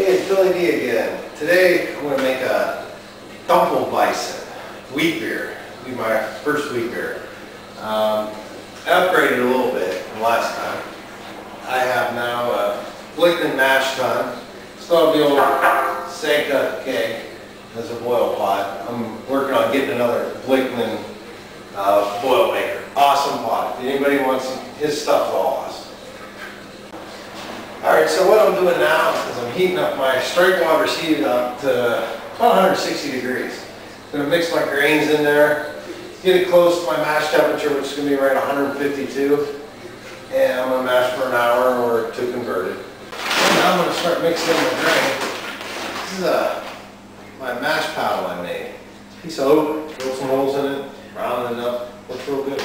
Hey, Philly D again. Today I'm going to make a Dumple Bison wheat beer. It'll be my first wheat beer. I upgraded a little bit from last time. I have now a Blickman mash tun. Still have the old Sanka keg as a boil pot. I'm working on getting another Blickman boil maker. Awesome pot. If anybody wants his stuff, all awesome. Alright, so what I'm doing now is I'm heating up my strike water's heated up to about 160 degrees. I'm going to mix my grains in there, get it close to my mash temperature, which is going to be right 152. And I'm going to mash for an hour or to convert it. And now I'm going to start mixing in my grain. This is my mash paddle I made. Piece of oak, drill some holes in it, round it up, looks real good.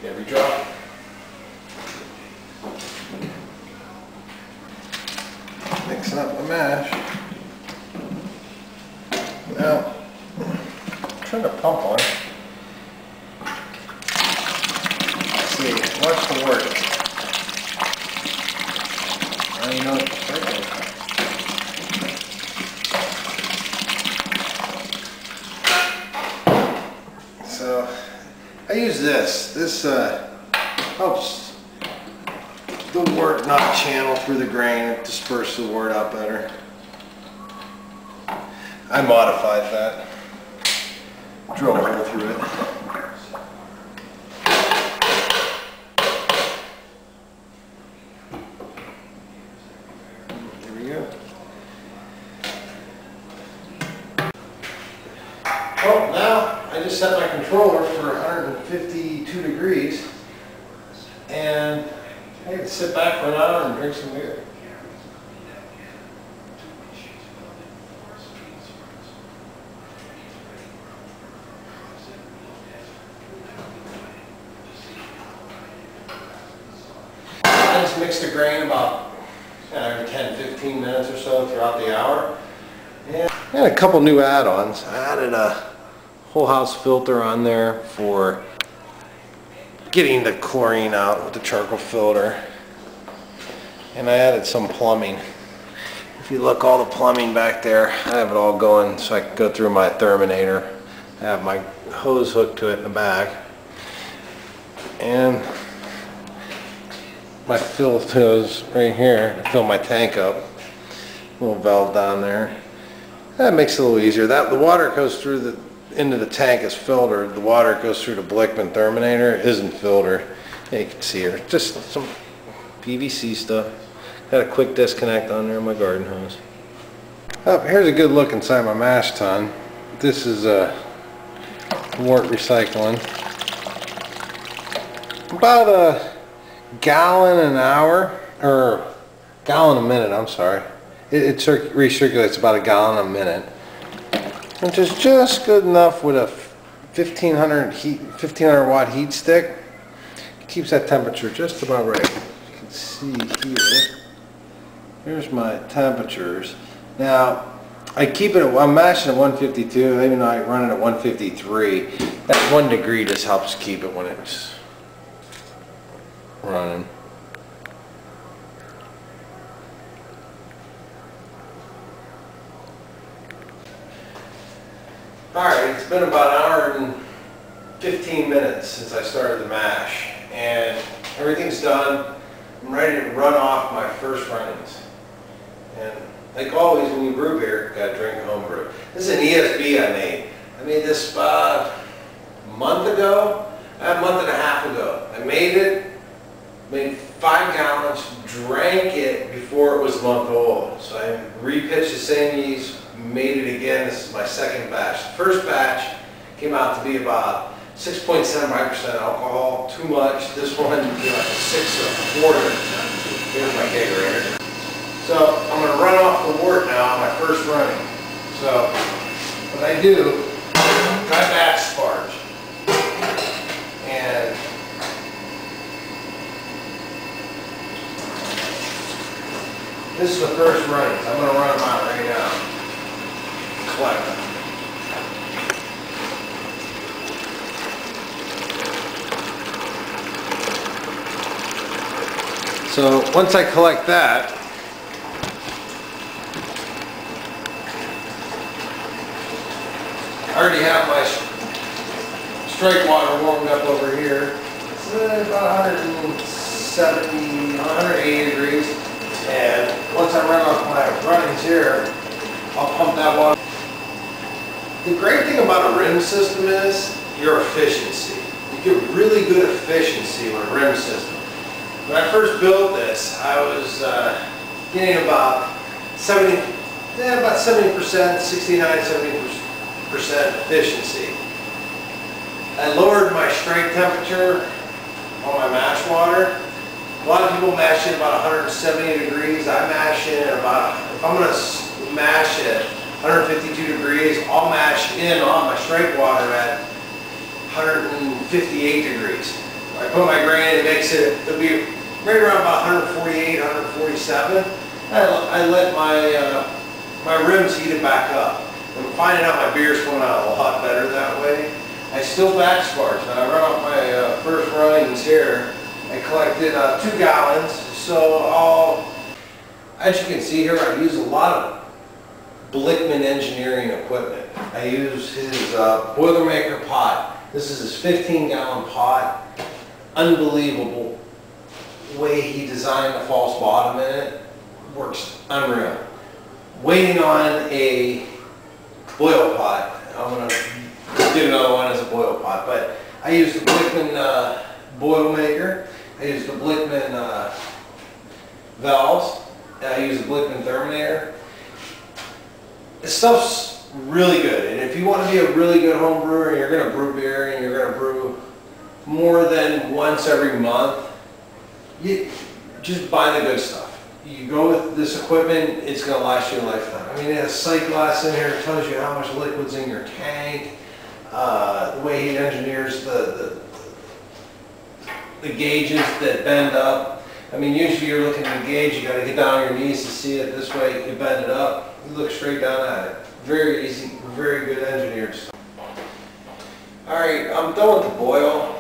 Every drop. Mixing up the mash. Now, I'm trying to pump on it. Let's see, watch the work. I know it's working. So, I use this. This helps the wort not channel through the grain. It disperses the wort out better. I modified that. Drill a hole through it. Here we go. Well, now I just set my controller for 152 degrees and I can sit back for an hour and drink some beer. I just mix the grain about every 10-15 minutes or so throughout the hour. And I had a couple new add-ons. I added a whole house filter on there for getting the chlorine out with the charcoal filter, and I added some plumbing. If you look, all the plumbing back there, I have it all going so I can go through my Terminator. I have my hose hooked to it in the back, and my fill hose right here to fill my tank up. Little valve down there. That makes it a little easier. The water goes through into the tank is filtered. The water goes through the Blickman Terminator isn't filtered. Yeah, you can see here, just some PVC stuff. Got a quick disconnect on there in my garden hose. Here's a good look inside my mash tun. This is wort recycling. About a gallon an hour, or gallon a minute, I'm sorry. It recirculates about a gallon a minute, which is just good enough with a 1500 watt heat stick. It keeps that temperature just about right. You can see here. Here's my temperatures. Now, I'm mashing at 152, even though I run it at 153. That 1 degree just helps keep it when it's running. Alright, it's been about an hour and 15 minutes since I started the mash, and everything's done. I'm ready to run off my first runnings. And like always, when you brew beer, you gotta drink homebrew. This is an ESB I made. I made this about a month ago, a month and a half ago. I made it, made 5 gallons, drank it before it was a month old. So I repitched the same yeast, made it again. This is my second batch. The first batch came out to be about 6.75% alcohol, too much. This one, like a 6 1/4. Here's my kegerator. So I'm going to run off the wort now on my first running. So what I do This is the first runnings. I'm going to run them out right now. Collect them. So once I collect that, I already have my strike water warmed up over here. It's about 170, 180 degrees. And once I run off my runnings here, I'll pump that water. The great thing about a rim system is your efficiency. You get really good efficiency with a rim system. When I first built this, I was getting about 70%, 69–70% efficiency. I lowered my strike temperature on my mash water. A lot of people mash it about 170 degrees. I mash it at about, if I'm going to mash it 152 degrees, I'll mash in on my strike water at 158 degrees. I put my grain in and mix it, it'll be right around about 148, 147. I let my rims heat it back up. I'm finding out my beer's coming out a lot better that way. I still back sparge. Now I run off my first runnings here. I collected 2 gallons. So as you can see here, I use a lot of Blickman engineering equipment. I use his Boilermaker pot. This is his 15-gallon pot. Unbelievable way he designed the false bottom in it. Works unreal. Waiting on a boil pot. I'm going to get another one as a boil pot. But I use the Blickman Boilermaker. I use the Blickman valves. And I use the Blickman Terminator. This stuff's really good. And if you want to be a really good home brewer and you're going to brew beer and you're going to brew more than once every month, you just buy the good stuff. You go with this equipment, it's going to last you a lifetime. I mean, it has sight glass in here. It tells you how much liquid's in your tank. The way he engineers the gauges that bend up. I mean, usually you're looking at a gauge, you got to get down on your knees to see it. This way you bend it up, you look straight down at it. Very easy, very good engineered stuff. Alright, I'm done with the boil.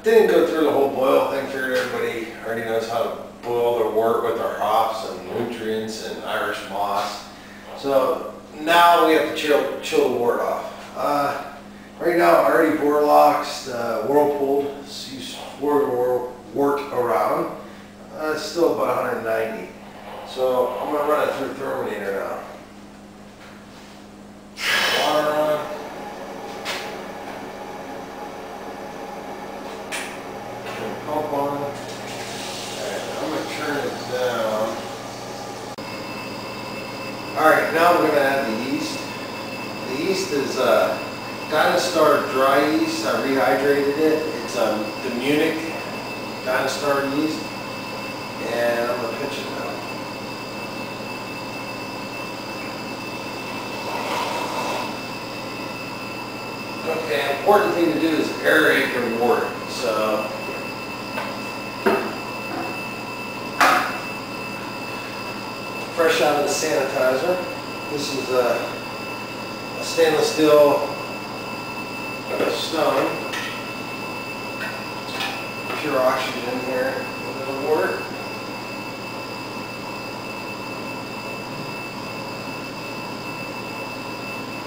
Didn't go through the whole boil thing. Figured everybody already knows how to boil their wort with their hops and nutrients and Irish moss. So now we have to chill the wort off. Right now I already Vorloxed, whirlpooled, wort around. It's still about 190. So I'm going to run it through the thermometer now. Water on. Pump on. Alright, I'm going to turn it down. Alright, now I'm going to add the yeast. The yeast is Dynastar dry yeast. I rehydrated it. It's the Munich Dynastar yeast. And I'm going to pitch it now. Okay, important thing to do is aerate your wort. So fresh out of the sanitizer. This is a stainless steel stone. Pure oxygen here in the wort.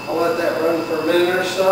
I'll let that run for a minute or so.